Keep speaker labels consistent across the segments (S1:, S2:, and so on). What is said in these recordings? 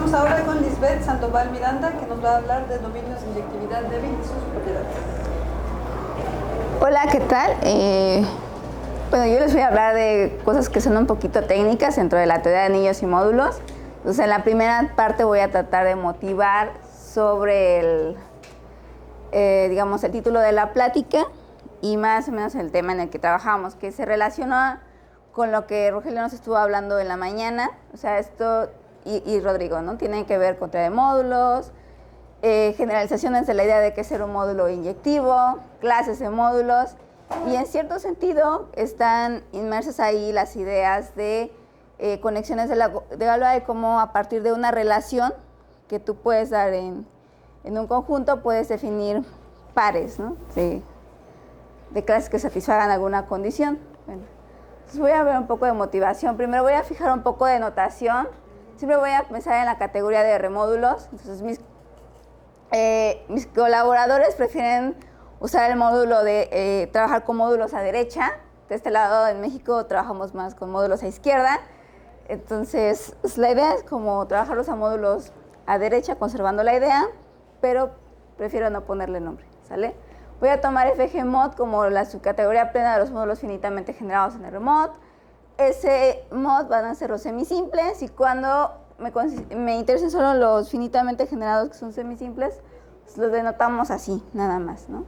S1: Estamos ahora con Lisbeth Sandoval Miranda, que nos va a hablar de dominios de inyectividad débil y sus propiedades.
S2: Hola, ¿qué tal? Bueno, yo les voy a hablar de cosas que son un poquito técnicas dentro de la teoría de anillos y módulos. Entonces, en la primera parte voy a tratar de motivar sobre digamos, el título de la plática y más o menos el tema en el que trabajamos, que se relaciona con lo que Rogelio nos estuvo hablando en la mañana. O sea, esto y Rodrigo, ¿no? Tienen que ver con teoría de módulos, generalizaciones de la idea de qué es ser un módulo inyectivo, clases de módulos, y en cierto sentido están inmersas ahí las ideas de conexiones de hablar de cómo a partir de una relación que tú puedes dar en un conjunto puedes definir pares, ¿no? de clases que satisfagan alguna condición. Bueno, entonces voy a ver un poco de motivación. Primero voy a fijar un poco de notación. Siempre voy a pensar en la categoría de remódulos. Entonces mis colaboradores prefieren usar el módulo de trabajar con módulos a derecha. De este lado en México trabajamos más con módulos a izquierda. Entonces la idea es como trabajarlos a módulos a derecha conservando la idea, pero prefiero no ponerle nombre, ¿sale? Voy a tomar FGMOD como la subcategoría plena de los módulos finitamente generados en el RMOD. Ese mod van a ser los semisimples y cuando me interesen solo los finitamente generados que son semisimples, pues los denotamos así, nada más, ¿no?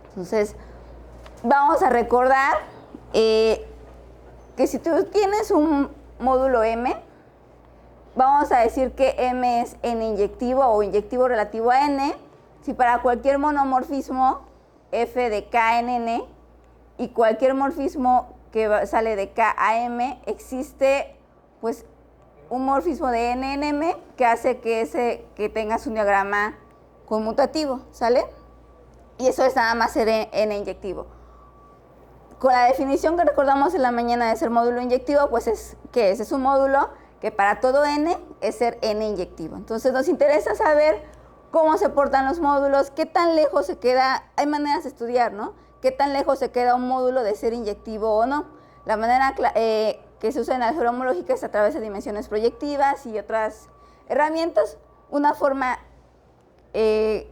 S2: Entonces, vamos a recordar que si tú tienes un módulo M, vamos a decir que M es N inyectivo o inyectivo relativo a N, si para cualquier monomorfismo F de K en N y cualquier morfismo que sale de K a M, existe pues un morfismo de N en M que hace que tengas un diagrama conmutativo, ¿sale? Y eso es nada más ser N inyectivo. Con la definición que recordamos en la mañana de ser módulo inyectivo, pues ¿qué es? Es un módulo que para todo N es ser N inyectivo. Entonces nos interesa saber cómo se portan los módulos, qué tan lejos se queda, hay maneras de estudiar, ¿no? Qué tan lejos se queda un módulo de ser inyectivo o no. La manera que se usa en álgebra homológica es a través de dimensiones proyectivas y otras herramientas. Una forma que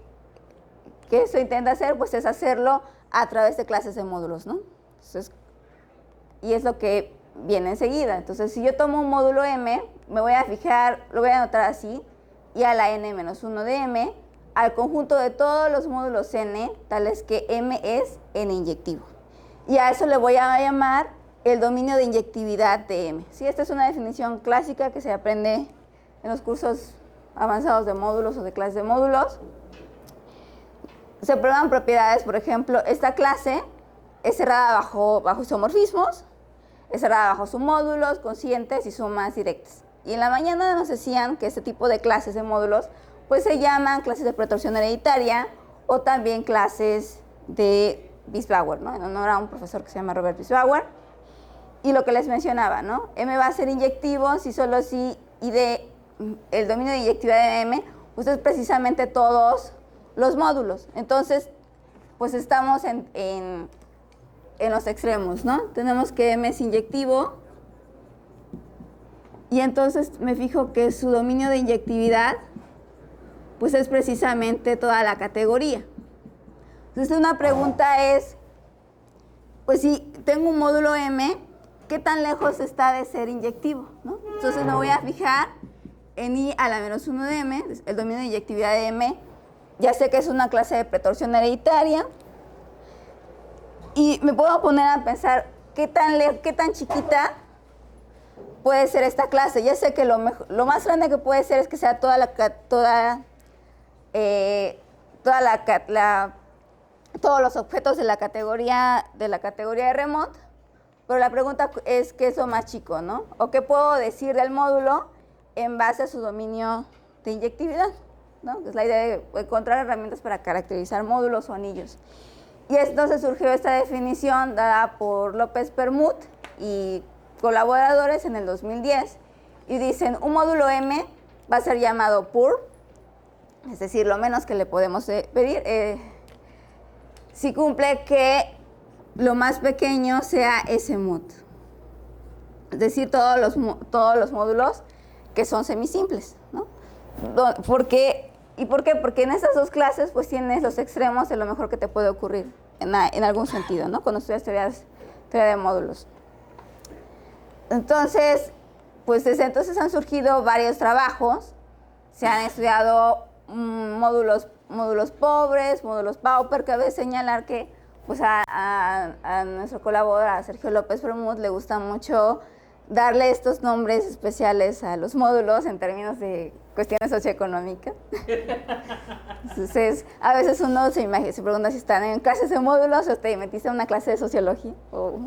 S2: eso intenta hacer, pues es hacerlo a través de clases de módulos, ¿no? Entonces, y es lo que viene enseguida. Entonces, si yo tomo un módulo M, me voy a fijar, lo voy a anotar así, y a la n-1 de M, al conjunto de todos los módulos N, tales que M es N inyectivo. Y a eso le voy a llamar el dominio de inyectividad de M. ¿Sí? Esta es una definición clásica que se aprende en los cursos avanzados de módulos o de clases de módulos. Se prueban propiedades, por ejemplo, esta clase es cerrada bajo isomorfismos, es cerrada bajo submódulos, conscientes y sumas directas. Y en la mañana nos decían que este tipo de clases de módulos pues se llaman clases de pretorsión hereditaria o también clases de Biesbauer, ¿no? En honor a un profesor que se llama Robert Biesbauer. Y lo que les mencionaba, ¿no? M va a ser inyectivo si solo si y de el dominio de inyectividad de M pues es precisamente todos los módulos. Entonces, pues estamos en los extremos, ¿no? Tenemos que M es inyectivo y entonces me fijo que su dominio de inyectividad pues es precisamente toda la categoría. Entonces una pregunta es, pues si tengo un módulo M, ¿qué tan lejos está de ser inyectivo, ¿no? Entonces me voy a fijar en I a la menos 1 de M, el dominio de inyectividad de M, ya sé que es una clase de pretorsión hereditaria, y me puedo poner a pensar qué tan chiquita puede ser esta clase. Ya sé que lo más grande que puede ser es que sea todos los objetos de la categoría de RMOD, pero la pregunta es qué es lo más chico, ¿no? O qué puedo decir del módulo en base a su dominio de inyectividad, ¿no? Es la idea de encontrar herramientas para caracterizar módulos o anillos. Y entonces surgió esta definición dada por López Permut y colaboradores en el 2010. Y dicen, un módulo M va a ser llamado pur, es decir, lo menos que le podemos pedir, si cumple que lo más pequeño sea S-mod. Es decir, todos los módulos que son semisimples, ¿no? ¿Por qué? ¿Y por qué? Porque en estas dos clases pues tienes los extremos de lo mejor que te puede ocurrir en algún sentido, ¿no? Cuando estudias teoría de módulos. Entonces, pues desde entonces han surgido varios trabajos. Se han estudiado módulos pobres, módulos pauper. Cabe señalar que pues a nuestro colaborador, a Sergio López Bermud, le gusta mucho darle estos nombres especiales a los módulos en términos de cuestiones socioeconómicas. Entonces, a veces uno se pregunta si están en clases de módulos o te metiste en una clase de sociología o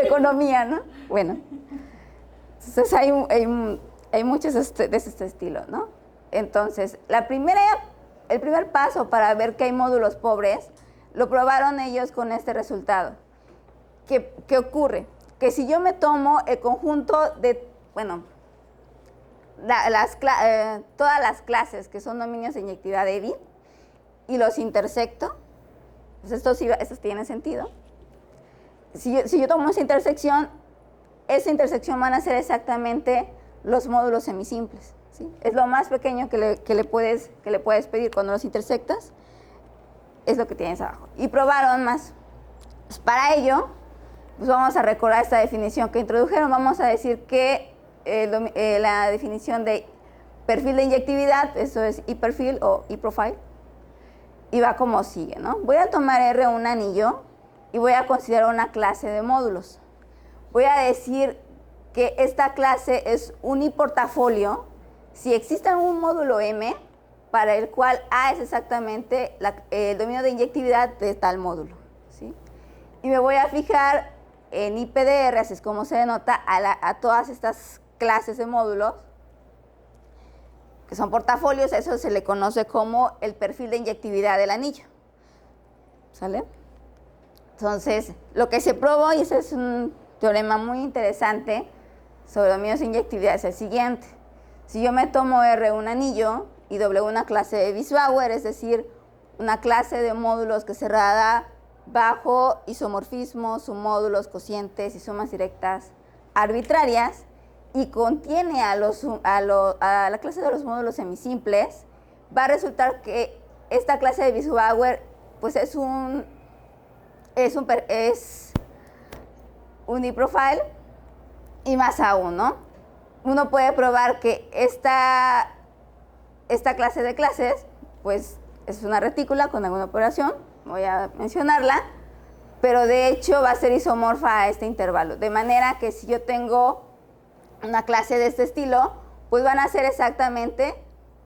S2: economía, ¿no? Bueno, entonces hay muchos de este estilo, ¿no? Entonces, el primer paso para ver que hay módulos pobres, lo probaron ellos con este resultado. ¿Qué ocurre? Que si yo me tomo el conjunto de, bueno, todas las clases que son dominios de inyectividad débil y los intersecto, pues estos tienen sentido. Si yo tomo esa intersección van a ser exactamente los módulos semisimples, ¿sí? Es lo más pequeño que le puedes pedir cuando los intersectas, es lo que tienes abajo. Y probaron más. Pues para ello, pues vamos a recordar esta definición que introdujeron. Vamos a decir que la definición de perfil de inyectividad, eso es I-perfil o I-profile, y va como sigue, ¿no? Voy a tomar R un anillo y voy a considerar una clase de módulos. Voy a decir que esta clase es un I-portafolio si existe un módulo M para el cual A es exactamente el dominio de inyectividad de tal módulo, ¿sí? Y me voy a fijar en IPDR, así es como se denota a todas estas clases de módulos, que son portafolios. Eso se le conoce como el perfil de inyectividad del anillo, ¿sale? Entonces, lo que se probó, y ese es un teorema muy interesante sobre dominios de inyectividad, es el siguiente. Si yo me tomo R un anillo y W una clase de Biesbauer, es decir, una clase de módulos que es cerrada bajo isomorfismos, submódulos, cocientes y sumas directas arbitrarias, y contiene a la clase de los módulos semisimples, va a resultar que esta clase de Biesbauer pues es un I-profile, y más aún, ¿no? Uno puede probar que esta clase de clases pues es una retícula con alguna operación, voy a mencionarla, pero de hecho va a ser isomorfa a este intervalo, de manera que si yo tengo una clase de este estilo, pues van a ser exactamente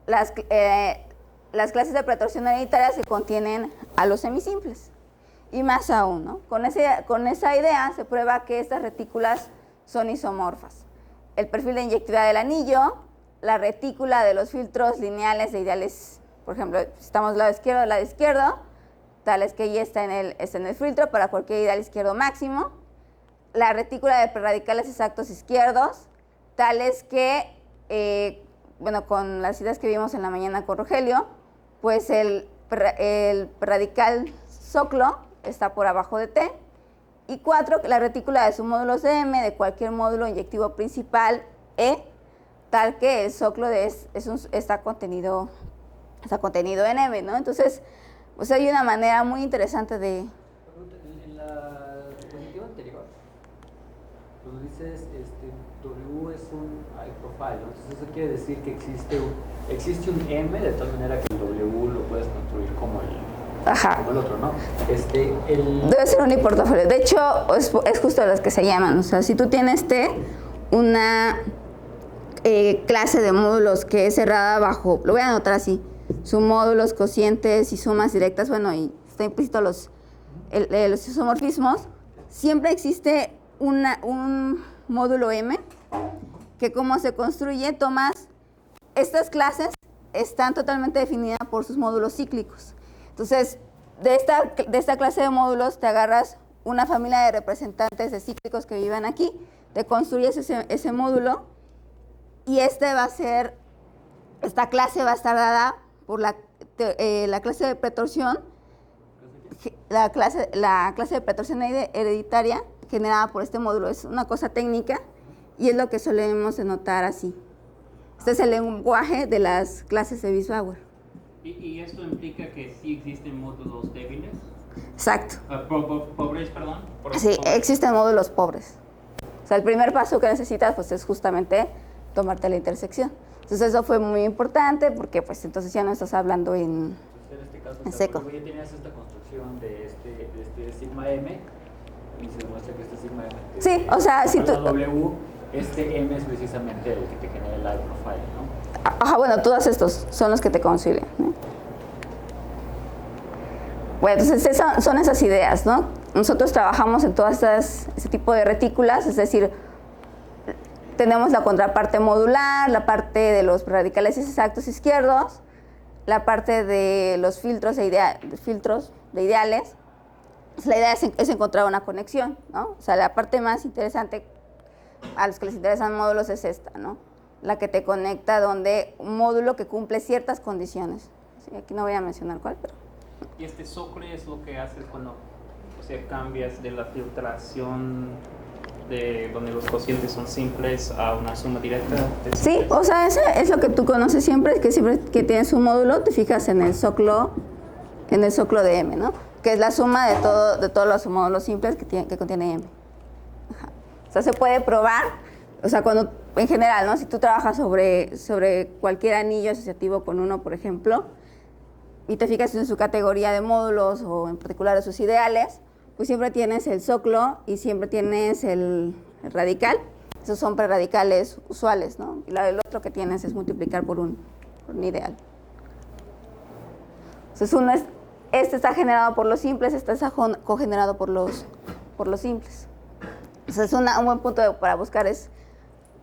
S2: las clases de pretorsión hereditarias que contienen a los semisimples. Y más aún, ¿no? Con esa idea se prueba que estas retículas son isomorfas. El perfil de inyectividad del anillo, la retícula de los filtros lineales de ideales, por ejemplo, si estamos del lado izquierdo, del lado izquierdo, tal es que Y está en el filtro para cualquier ideal izquierdo máximo. La retícula de preradicales exactos izquierdos, tal es que, bueno, con las ideas que vimos en la mañana con Rogelio, pues el radical soclo está por abajo de T. Y 4, la retícula de submódulos de M de cualquier módulo inyectivo principal E, tal que el soclo está contenido en M, ¿no? Entonces, pues hay una manera muy interesante de...
S3: En la diapositiva anterior, cuando dices W es un I-profile, ¿no? Entonces eso quiere decir que existe un M, de tal manera que el W lo puedes construir como el otro, ¿no? Debe
S2: ser un I-portafolio. De hecho, es justo las que se llaman. O sea, si tú tienes una clase de módulos que es cerrada bajo, lo voy a anotar así, submódulos, cocientes y sumas directas, bueno, y está implícito los isomorfismos, siempre existe un módulo M que, como se construye, tomas estas clases, están totalmente definidas por sus módulos cíclicos. Entonces, de esta clase de módulos te agarras una familia de representantes de cíclicos que vivan aquí, te construyes ese módulo, y esta clase va a estar dada por la clase de pretorsión, la clase de pretorsión hereditaria generada por este módulo. Es una cosa técnica y es lo que solemos denotar así. Este es el lenguaje de las clases de Biesauer.
S4: ¿Y esto implica que sí existen módulos débiles?
S2: Exacto.
S4: Pobres, perdón.
S2: Sí,
S4: Pobres.
S2: existen módulos pobres. O sea, el primer paso que necesitas pues, es justamente tomarte la intersección. Entonces eso fue muy importante porque pues entonces ya no estás hablando en
S3: Entonces, en este caso,
S2: en
S3: o sea,
S2: seco.
S3: porque ya tenías esta construcción de este sigma m y se demuestra que este sigma m
S2: Sí, o sea, si tú...
S3: la W, este m es precisamente el que te genera el live profile, ¿no?
S2: Ajá, bueno, todos estos son los que te concilian, ¿no? Bueno, entonces son esas ideas, ¿no? Nosotros trabajamos en todas ese tipo de retículas, es decir, tenemos la contraparte modular, la parte de los radicales exactos izquierdos, la parte de los filtros de ideales. La idea es encontrar una conexión, ¿no? O sea, la parte más interesante a los que les interesan módulos es esta, ¿no? La que te conecta donde un módulo que cumple ciertas condiciones. Sí, aquí no voy a mencionar cuál, pero...
S4: Y este socle es lo que haces cuando, o sea, cambias de la filtración de donde los cocientes son simples a una suma directa.
S2: Sí, o sea, eso es lo que tú conoces siempre que tienes un módulo, te fijas en el soclo de M, ¿no? Que es la suma de todos los módulos simples que contiene M. Ajá. O sea, se puede probar, o sea, cuando, en general, ¿no? Si tú trabajas sobre cualquier anillo asociativo con uno, por ejemplo, y te fijas en su categoría de módulos o en particular de sus ideales, pues siempre tienes el soclo y siempre tienes el radical. Esos son preradicales usuales, ¿no? Y el otro que tienes es multiplicar por un ideal. Entonces, este está generado por los simples, este está cogenerado por los simples. Entonces, un buen punto para buscar es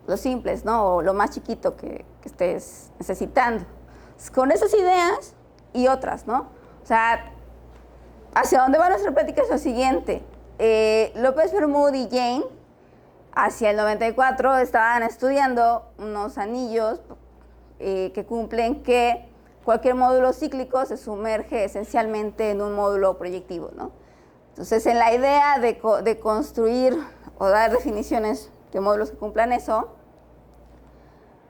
S2: los simples, ¿no? O lo más chiquito que estés necesitando. Entonces, con esas ideas y otras, ¿no? O sea, hacia dónde va nuestra práctica es lo siguiente. López Bermud y Jane, hacia el 94, estaban estudiando unos anillos que cumplen que cualquier módulo cíclico se sumerge esencialmente en un módulo proyectivo, ¿no? Entonces, en la idea de construir o dar definiciones de módulos que cumplan eso,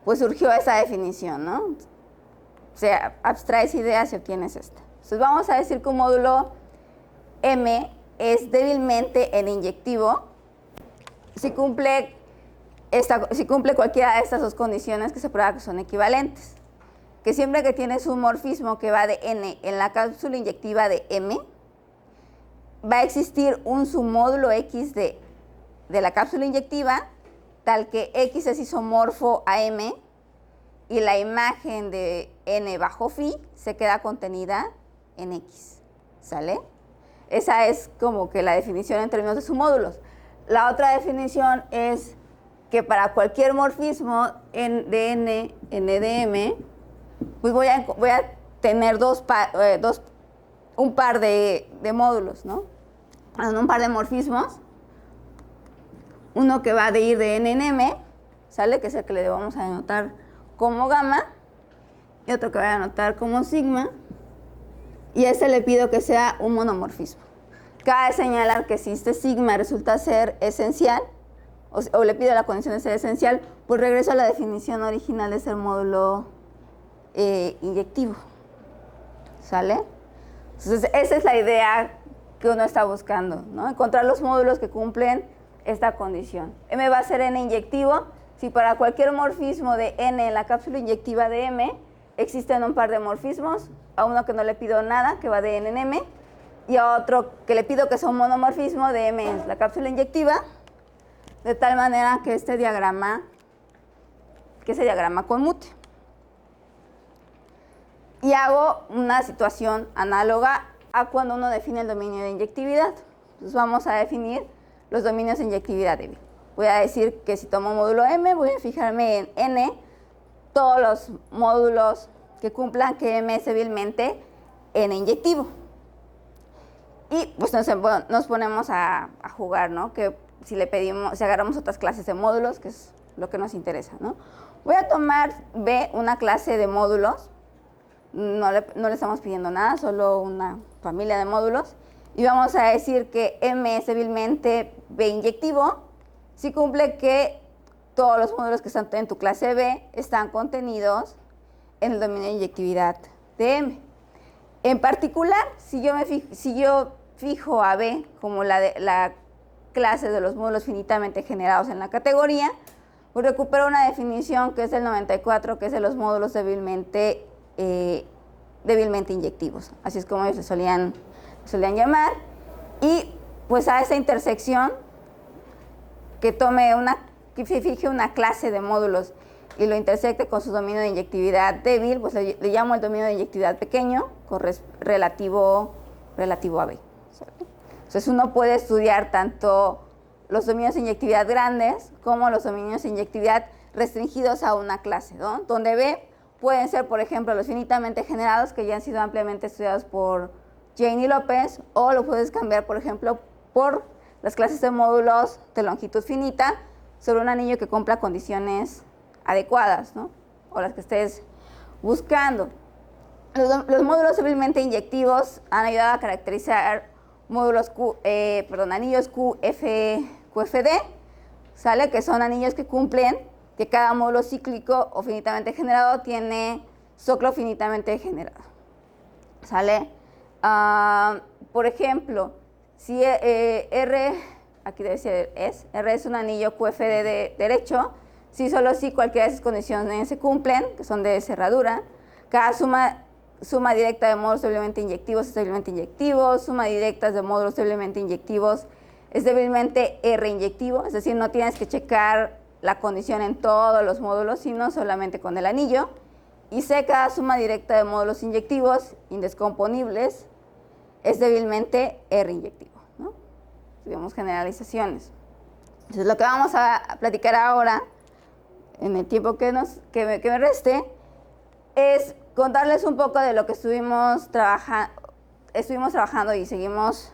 S2: pues surgió esa definición, ¿no? O sea, abstraes ideas y obtienes esta. Entonces, vamos a decir que un módulo M es débilmente n-inyectivo si cumple cualquiera de estas dos condiciones que se prueba que son equivalentes. Que siempre que tienes un morfismo que va de N en la cápsula inyectiva de M, va a existir un submódulo X de la cápsula inyectiva, tal que X es isomorfo a M, y la imagen de N bajo phi se queda contenida en X. ¿Sale? Esa es como que la definición en términos de submódulos. La otra definición es que para cualquier morfismo de N de M, pues voy a tener un par de módulos, ¿no? Un par de morfismos. Uno que va de ir de N en M, ¿sale? Que es el que le vamos a denotar como gamma. Y otro que voy a denotar como sigma. Y a este le pido que sea un monomorfismo. Cabe señalar que si este sigma resulta ser esencial, o le pido la condición de ser esencial, pues regreso a la definición original de ser módulo inyectivo. ¿Sale? Entonces, esa es la idea que uno está buscando, ¿no? Encontrar los módulos que cumplen esta condición. M va a ser N inyectivo si para cualquier morfismo de N en la cápsula inyectiva de M existen un par de morfismos, a uno que no le pido nada, que va de N en M, y a otro que le pido que sea un monomorfismo de M en la cápsula inyectiva, de tal manera que ese diagrama conmute. Y hago una situación análoga a cuando uno define el dominio de inyectividad. Entonces vamos a definir los dominios de inyectividad débil. Voy a decir que si tomo módulo M, voy a fijarme en N, todos los módulos que cumplan que M es débilmente N inyectivo. Y pues nos ponemos a jugar, ¿no? Que si agarramos otras clases de módulos, que es lo que nos interesa, ¿no? Voy a tomar B, una clase de módulos. No le estamos pidiendo nada, solo una familia de módulos. Y vamos a decir que M es débilmente B inyectivo si cumple que todos los módulos que están en tu clase B están contenidos en el dominio de inyectividad de M. En particular, si yo fijo a B como la clase de los módulos finitamente generados en la categoría, pues recupero una definición que es del 94, que es de los módulos débilmente inyectivos. Así es como ellos se solían llamar. Y pues a esa intersección, que fije una clase de módulos y lo intersecte con su dominio de inyectividad débil, pues le llamo el dominio de inyectividad pequeño relativo a B. Entonces uno puede estudiar tanto los dominios de inyectividad grandes como los dominios de inyectividad restringidos a una clase, ¿no? Donde B pueden ser, por ejemplo, los finitamente generados, que ya han sido ampliamente estudiados por Jane y López, o lo puedes cambiar, por ejemplo, por las clases de módulos de longitud finita sobre un anillo que cumpla condiciones adecuadas, ¿no? O las que estés buscando. Los módulos débilmente inyectivos han ayudado a caracterizar anillos QFD, ¿sale? Que son anillos que cumplen que cada módulo cíclico o finitamente generado tiene zoclo finitamente generado, ¿sale? Por ejemplo, si R es un anillo QFD de derecho, si solo si cualquiera de esas condiciones se cumplen, que son de cerradura, cada suma directa de módulos doblemente inyectivos es débilmente inyectivo, suma directa de módulos doblemente inyectivos es débilmente R inyectivo, es decir, no tienes que checar la condición en todos los módulos, sino solamente con el anillo. Y C, cada suma directa de módulos inyectivos indescomponibles es débilmente R inyectivo, ¿no? Digamos generalizaciones. Entonces lo que vamos a platicar ahora, en el tiempo que me reste, es contarles un poco de lo que estuvimos trabajando y seguimos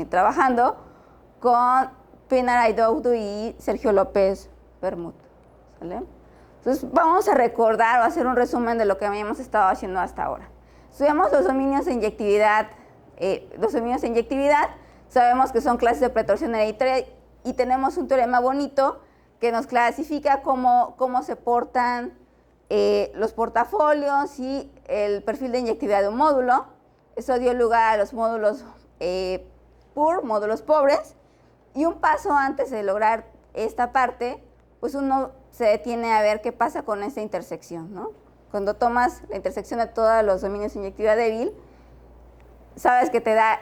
S2: trabajando con Pinar Aydoudu y Sergio López Bermud, ¿sale? Entonces vamos a recordar o hacer un resumen de lo que habíamos estado haciendo hasta ahora. Estudiamos los dominios de inyectividad. Sabemos que son clases de pretorsión hereditaria y tenemos un teorema bonito que nos clasifica cómo se portan los portafolios y el perfil de inyectividad de un módulo. Eso dio lugar a los módulos módulos pobres. Y un paso antes de lograr esta parte, pues uno se detiene a ver qué pasa con esta intersección, ¿no? Cuando tomas la intersección de todos los dominios de inyectividad débil, sabes que te da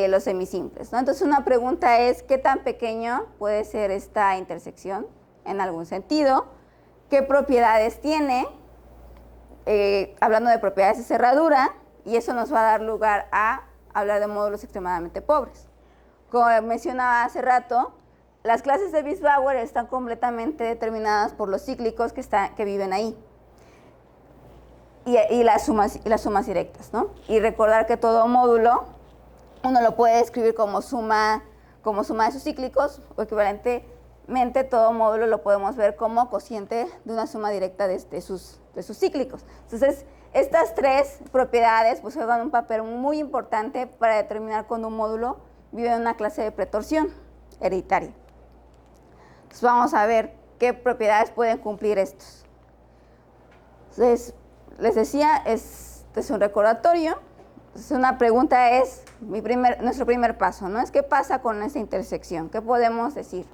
S2: los semisimples, ¿no? Entonces una pregunta es, ¿qué tan pequeño puede ser esta intersección en algún sentido? ¿Qué propiedades tiene? Hablando de propiedades de cerradura, y eso nos va a dar lugar a hablar de módulos extremadamente pobres. Como mencionaba hace rato, las clases de Biesbauer están completamente determinadas por los cíclicos que viven ahí. Y las sumas directas, ¿no? Y recordar que todo módulo uno lo puede escribir como suma de sus cíclicos, o equivalentemente todo módulo lo podemos ver como cociente de una suma directa de sus cíclicos. Entonces, estas tres propiedades pues juegan un papel muy importante para determinar cuando un módulo vive en una clase de pretorsión hereditaria. Entonces, vamos a ver qué propiedades pueden cumplir estos. Entonces, les decía, es un recordatorio. Entonces, una pregunta es, nuestro primer paso, ¿no? Es ¿qué pasa con esta intersección? ¿Qué podemos decir?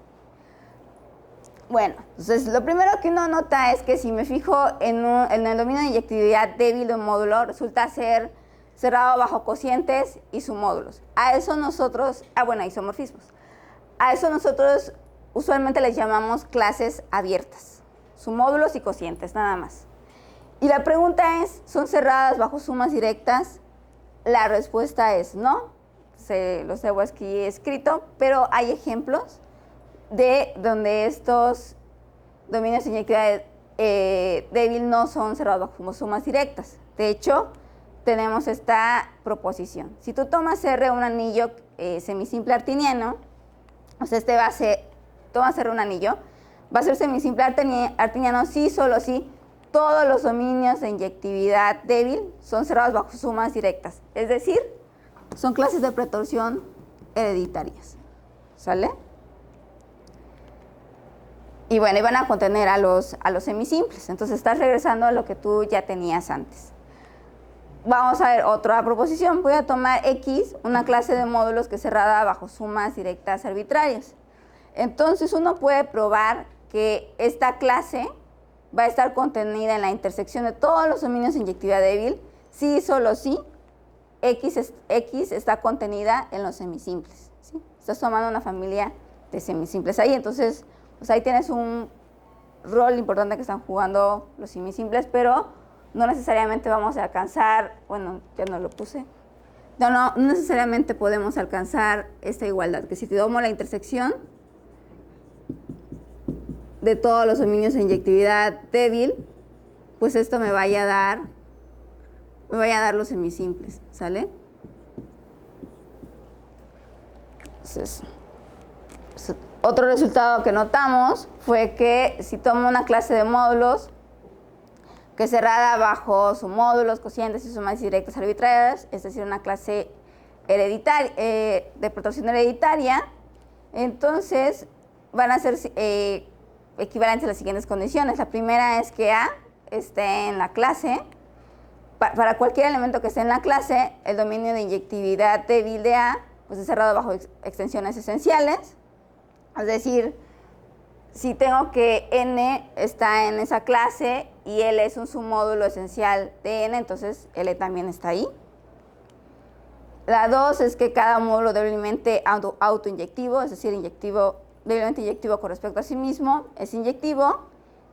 S2: Bueno, entonces lo primero que uno nota es que si me fijo en el dominio de inyectividad débil de un módulo, resulta ser cerrado bajo cocientes y submódulos. A eso nosotros, isomorfismos. A eso nosotros usualmente les llamamos clases abiertas, submódulos y cocientes, nada más. Y la pregunta es, ¿son cerradas bajo sumas directas? La respuesta es no, se los debo aquí escrito, pero hay ejemplos de donde estos dominios de inyectividad débil no son cerrados bajo sumas directas. De hecho, tenemos esta proposición. Si tú tomas R un anillo semisimple artiniano, o sea, tomas R un anillo, va a ser semisimple artiniano si solo si todos los dominios de inyectividad débil son cerrados bajo sumas directas. Es decir, son clases de pretorsión hereditarias. ¿Sale? Y bueno, y van a contener a los semisimples. Entonces estás regresando a lo que tú ya tenías antes. Vamos a ver otra proposición. Voy a tomar X, una clase de módulos que es cerrada bajo sumas directas arbitrarias. Entonces uno puede probar que esta clase va a estar contenida en la intersección de todos los dominios de inyectividad débil si y solo si X está contenida en los semisimples, ¿sí? Estás tomando una familia de semisimples ahí, entonces pues ahí tienes un rol importante que están jugando los semisimples, pero no necesariamente vamos a alcanzar, bueno, ya no lo puse, no necesariamente podemos alcanzar esta igualdad, que si tomo la intersección de todos los dominios de inyectividad débil, pues esto me vaya a dar los semisimples, ¿sale? Entonces, otro resultado que notamos fue que si tomo una clase de módulos que es cerrada bajo submódulos, cocientes y sumas directas arbitrarias, es decir, una clase hereditaria, de proporción hereditaria, entonces van a ser equivalentes a las siguientes condiciones. La primera es que A esté en la clase. Para cualquier elemento que esté en la clase, el dominio de inyectividad débil de A pues es cerrado bajo extensiones esenciales. Es decir, si tengo que N está en esa clase y L es un submódulo esencial de N, entonces L también está ahí. La 2 es que cada módulo doblemente autoinyectivo, es decir, doblemente inyectivo con respecto a sí mismo, es inyectivo.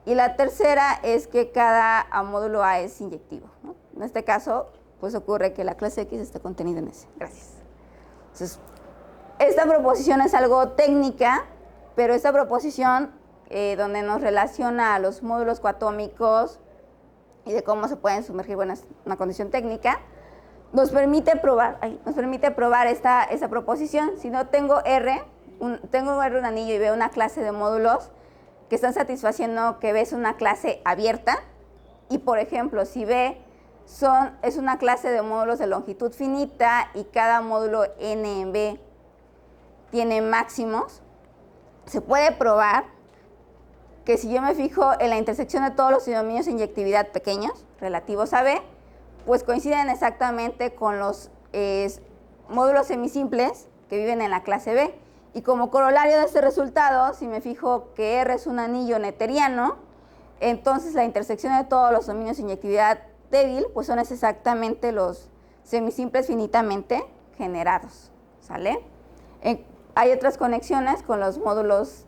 S2: Y la tercera es que cada módulo A es inyectivo, ¿no? En este caso, pues ocurre que la clase X está contenida en ese. Gracias. Entonces, esta proposición es algo técnica, pero esta proposición donde nos relaciona a los módulos coatómicos y de cómo se pueden sumergir, bueno, es una condición técnica, nos permite probar esta proposición. Si no tengo un anillo y veo una clase de módulos que están satisfaciendo que B es una clase abierta, y por ejemplo, si B es una clase de módulos de longitud finita y cada módulo N en B tiene máximos, se puede probar que si yo me fijo en la intersección de todos los dominios de inyectividad pequeños relativos a B, pues coinciden exactamente con los módulos semisimples que viven en la clase B. Y como corolario de este resultado, si me fijo que R es un anillo netteriano, entonces la intersección de todos los dominios de inyectividad débil, pues son exactamente los semisimples finitamente generados, ¿sale? Hay otras conexiones con los módulos,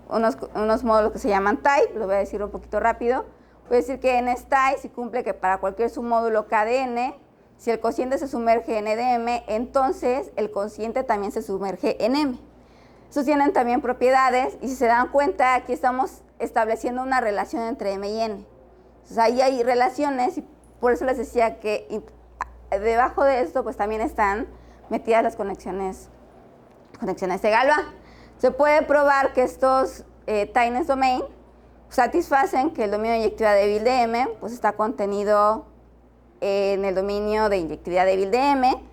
S2: unos módulos que se llaman type, lo voy a decir un poquito rápido. Voy a decir que N es type si cumple que para cualquier submódulo K de N, si el cociente se sumerge en E de M, entonces el cociente también se sumerge en M. Estos tienen también propiedades y si se dan cuenta, aquí estamos estableciendo una relación entre M y N. Entonces ahí hay relaciones y por eso les decía que debajo de esto pues también están metidas las conexiones de Galois. Se puede probar que estos tightness domain satisfacen que el dominio de inyectividad débil de M pues está contenido en el dominio de inyectividad débil de M.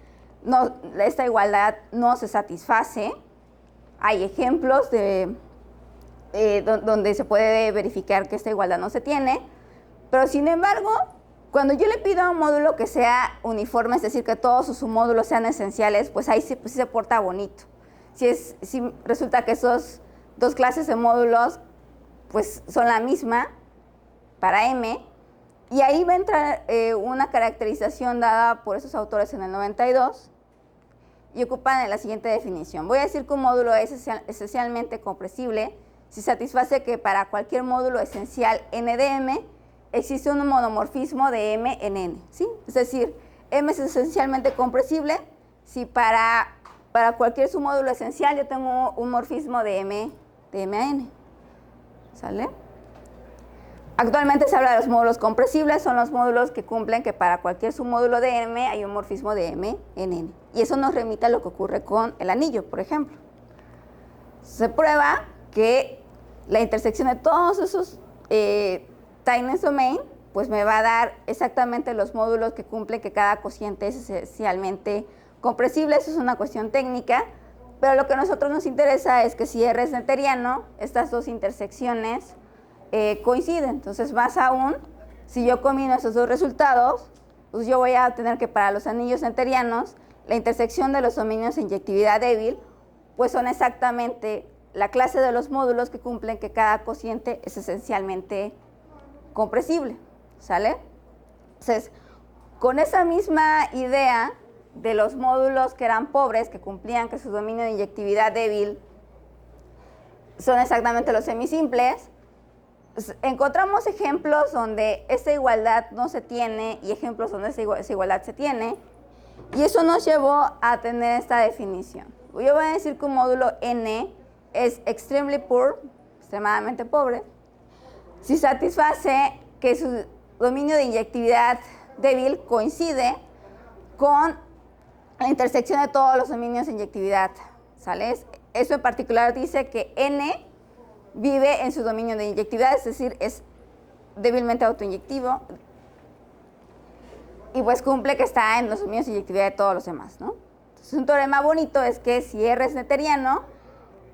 S2: No, esta igualdad no se satisface. Hay ejemplos donde se puede verificar que esta igualdad no se tiene, pero sin embargo, cuando yo le pido a un módulo que sea uniforme, es decir, que todos sus submódulos sean esenciales, pues ahí sí se porta bonito. Si resulta que esos dos clases de módulos pues son la misma para M, y ahí va a entrar una caracterización dada por esos autores en el 92 y ocupan la siguiente definición. Voy a decir que un módulo es esencialmente compresible si satisface que para cualquier módulo esencial N de M existe un monomorfismo de M en N, ¿sí? Es decir, M es esencialmente compresible si para cualquier submódulo esencial yo tengo un morfismo de M a N, ¿sale? Actualmente se habla de los módulos compresibles, son los módulos que cumplen que para cualquier submódulo de M hay un morfismo de M en N. Y eso nos remite a lo que ocurre con el anillo, por ejemplo. Se prueba que la intersección de todos esos tightness domain pues me va a dar exactamente los módulos que cumplen que cada cociente es esencialmente compresible. Eso es una cuestión técnica, Pero lo que a nosotros nos interesa es que si R es neuteriano, estas dos intersecciones coinciden. Entonces, más aún, si yo combino esos dos resultados, pues yo voy a tener que para los anillos neuterianos, la intersección de los dominios de inyectividad débil, pues son exactamente la clase de los módulos que cumplen que cada cociente es esencialmente compresible, ¿sale? Entonces, con esa misma idea de los módulos que eran pobres, que cumplían que su dominio de inyectividad débil son exactamente los semisimples, encontramos ejemplos donde esa igualdad no se tiene y ejemplos donde esa igualdad se tiene, y eso nos llevó a tener esta definición. Yo voy a decir que un módulo N es extremely poor, extremadamente pobre, si satisface que su dominio de inyectividad débil coincide con la intersección de todos los dominios de inyectividad, ¿sale? Eso en particular dice que N vive en su dominio de inyectividad, es decir, es débilmente autoinyectivo y pues cumple que está en los dominios de inyectividad de todos los demás, ¿no? Entonces, un teorema bonito es que si R es neuteriano,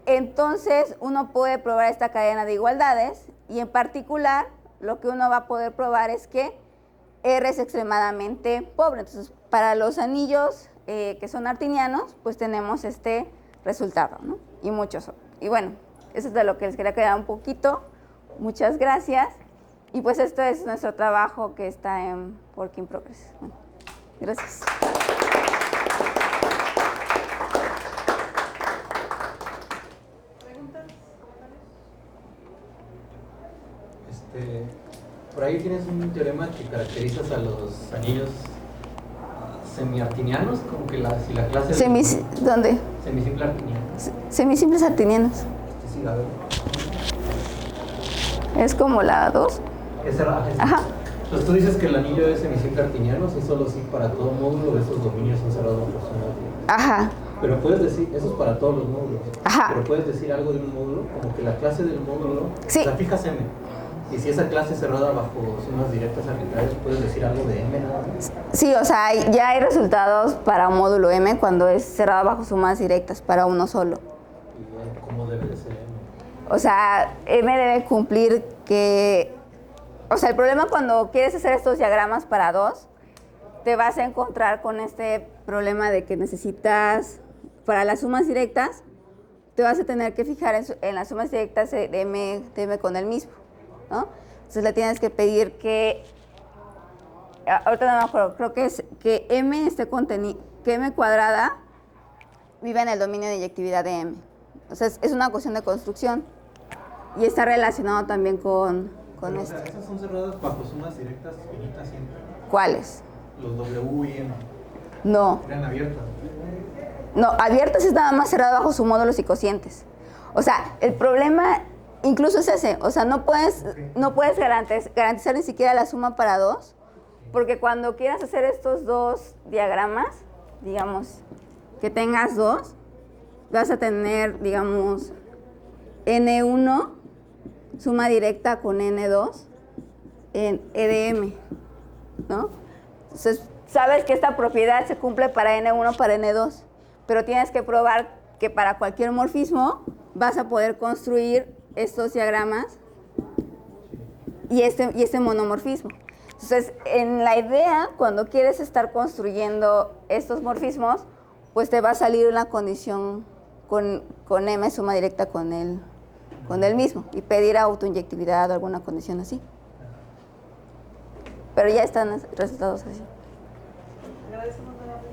S2: entonces uno puede probar esta cadena de igualdades y en particular lo que uno va a poder probar es que R es extremadamente pobre. Entonces, para los anillos que son artinianos, pues tenemos este resultado, ¿no? Y muchos. Y bueno, eso es de lo que les quería quedar un poquito. Muchas gracias. Y pues esto es nuestro trabajo que está en Work in Progress. Bueno, gracias.
S1: ¿Preguntas?
S5: ¿Comentarios? Por ahí tienes un teorema que caracterizas a los anillos semiartinianos, como que si la clase...
S2: ¿Dónde?
S5: Semisimple artiniano.
S2: Semisimples artinianos.
S5: Sí, a ver.
S2: Es como la 2. Ajá.
S5: Entonces tú dices que el anillo es semisimple artiniano, si solo sí para todo módulo de esos dominios son cerrados por suma.
S2: Ajá.
S5: Pero puedes decir, eso es para todos los módulos.
S2: Ajá.
S5: Pero puedes decir algo de un módulo, como que la clase del módulo,
S2: sí.
S5: O sea, fijas M. Y si esa clase es cerrada bajo sumas directas arbitrarias, puedes decir algo de M nada más.
S2: Sí, o sea, ya hay resultados para un módulo M cuando es cerrado bajo sumas directas para uno solo.
S5: Y ¿cómo debe de ser M?
S2: O sea, M debe cumplir que... O sea, el problema cuando quieres hacer estos diagramas para dos, te vas a encontrar con este problema de que necesitas, para las sumas directas, te vas a tener que fijar en las sumas directas de M con el mismo, ¿no? Entonces le tienes que pedir que, ahorita no me acuerdo, creo que es que M esté contenido, que M cuadrada vive en el dominio de inyectividad de M. O sea, es una cuestión de construcción y está relacionado también con
S5: Pero,
S2: esto.
S5: o sea, esas son cerradas bajo sumas directas finitas siempre.
S2: ¿Cuáles?
S5: Los W y M.
S2: No.
S5: Eran abiertas.
S2: No, abiertas es nada más cerrado bajo sus módulos y cocientes. O sea, el problema incluso es ese. O sea, no puedes garantizar ni siquiera la suma para dos, porque cuando quieras hacer estos dos diagramas, digamos, que tengas dos, vas a tener, digamos, N1, suma directa con N2 en EDM, ¿no? Entonces, sabes que esta propiedad se cumple para N1, para N2, pero tienes que probar que para cualquier morfismo vas a poder construir estos diagramas y este monomorfismo. Entonces, en la idea, cuando quieres estar construyendo estos morfismos, pues te va a salir una condición con M suma directa con el mismo y pedir autoinyectividad o alguna condición así. Pero ya están resultados así.
S1: Agradecemos nuevamente.